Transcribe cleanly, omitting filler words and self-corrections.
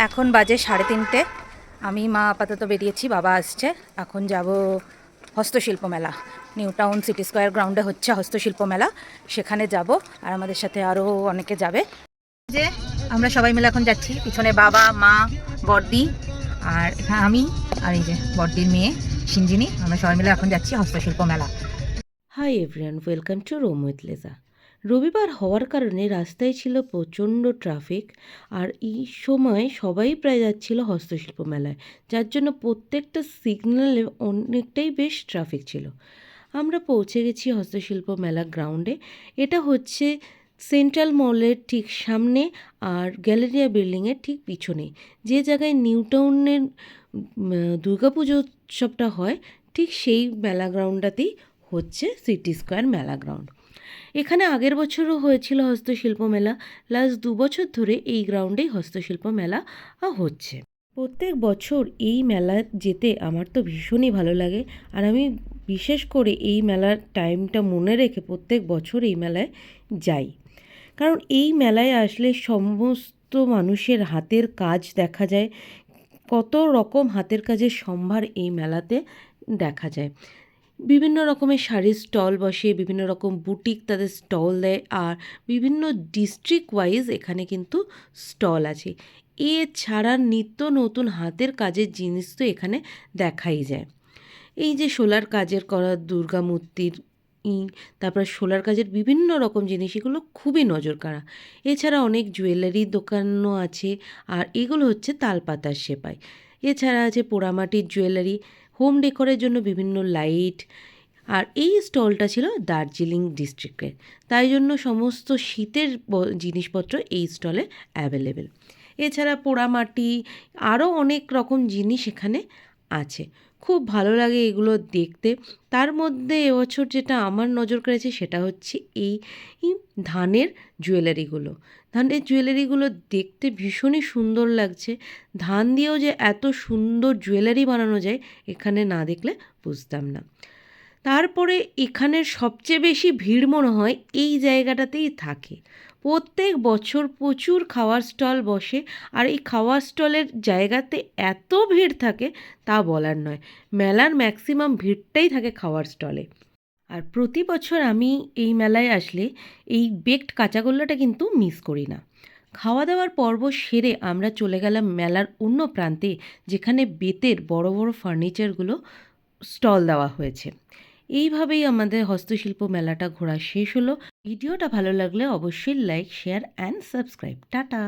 এখন বাজে 3:30। আমি মা আপাতত বেরিয়েছি, বাবা আসছে। এখন যাব হস্তশিল্প মেলা। নিউ টাউন সিটি স্কোয়ার গ্রাউন্ডে হচ্ছে হস্তশিল্প মেলা, সেখানে যাব। আর আমাদের সাথে আরও অনেকে যাবে। যে আমরা সবাই মিলে এখন যাচ্ছি, পিছনে বাবা, মা, বড়দি, আর এখানে আমি, আর এই যে বড়দির মেয়ে সিঞ্জিনি। আমরা সবাই মিলে এখন যাচ্ছি হস্তশিল্প মেলা। Hi everyone, welcome to Rome with লেজা। রবিবার হওয়ার কারণে রাস্তায় ছিল প্রচণ্ড ট্রাফিক, আর এই সময় সবাই প্রায় যাচ্ছিল হস্তশিল্প মেলায়, যার জন্য প্রত্যেকটা সিগন্যালে অনেকটাই বেশ ট্রাফিক ছিল। আমরা পৌঁছে গেছি হস্তশিল্প মেলা গ্রাউন্ডে। এটা হচ্ছে সেন্ট্রাল মলের ঠিক সামনে আর গ্যালেরিয়া বিল্ডিংয়ের ঠিক পিছনে, যে জায়গায় নিউ টাউনের দুর্গাপুজো উৎসবটা হয়, ঠিক সেই মেলা গ্রাউন্ডটাতেই হচ্ছে সিটি স্কোয়ার মেলা গ্রাউন্ড। এখানে আগের বছরও হয়েছিল হস্তশিল্প মেলা। লাস্ট 2 বছর ধরে এই গ্রাউন্ডেই হস্তশিল্প মেলা হচ্ছে। প্রত্যেক বছর এই মেলা যেতে আমার তো ভীষণই ভালো লাগে, আর আমি বিশেষ করে এই মেলার টাইমটা মনে রেখে প্রত্যেক বছর এই মেলায় যাই। কারণ এই মেলায় আসলে সমস্ত মানুষের হাতের কাজ দেখা যায়, কত রকম হাতের কাজের সম্ভার এই মেলাতে দেখা যায়। বিভিন্ন রকমের শাড়ির স্টল বসে, বিভিন্ন রকম বুটিক তাদের স্টল দেয়, আর বিভিন্ন ডিস্ট্রিক্ট ওয়াইজ এখানে কিন্তু স্টল আছে। এছাড়া নিত্য নতুন হাতের কাজের জিনিস তো এখানে দেখাই যায়। এই যে শোলার কাজের করা দুর্গা মূর্তির তারপর শোলার কাজের বিভিন্ন রকম জিনিস, এগুলো খুবই নজর কাড়া। এছাড়া অনেক জুয়েলারি দোকানও আছে, আর এগুলো হচ্ছে তালপাতার সেপাই। এছাড়া আছে পোড়ামাটির জুয়েলারি, হোম ডেকোরের জন্য বিভিন্ন লাইট। আর এই স্টলটা ছিল দার্জিলিং ডিস্ট্রিক্টের, তাই জন্য সমস্ত শীতের জিনিসপত্র এই স্টলে অ্যাভেলেবেল। এছাড়া পোড়ামাটি আরও অনেক রকম জিনিস এখানে আছে, খুব ভালো লাগে এগুলো দেখতে। তার মধ্যে এবছর যেটা আমার নজর কেড়েছে সেটা হচ্ছে এই ধানের জুয়েলারিগুলো। ধানের জুয়েলারিগুলো দেখতে ভীষণই সুন্দর লাগছে। ধান দিয়েও যে এত সুন্দর জুয়েলারি বানানো যায়, এখানে না দেখলে বুঝতাম না। তারপরে এখানের সবচেয়ে বেশি ভিড় মনে হয় এই জায়গাটাতেই থাকে। প্রত্যেক বছর প্রচুর খাওয়ার স্টল বসে, আর এই খাওয়ার স্টলের জায়গাতে এত ভিড় থাকে তা বলার নয়। মেলার ম্যাক্সিমাম ভিড়টাই থাকে খাওয়ার স্টলে। আর প্রতি বছর আমি এই মেলায় আসলে এই বেকড কাঁচাগোল্লাটা কিন্তু মিস করি না। খাওয়া দাওয়ার পর্ব সেরে আমরা চলে গেলাম মেলার অন্য প্রান্তে, যেখানে বেতের বড় বড় ফার্নিচারগুলো স্টল দেওয়া হয়েছে। এইভাবেই আমাদের হস্তশিল্প মেলাটা ঘোরা শেষ হলো। ভিডিওটা ভালো লাগলে অবশ্যই like, share and subscribe. Tata.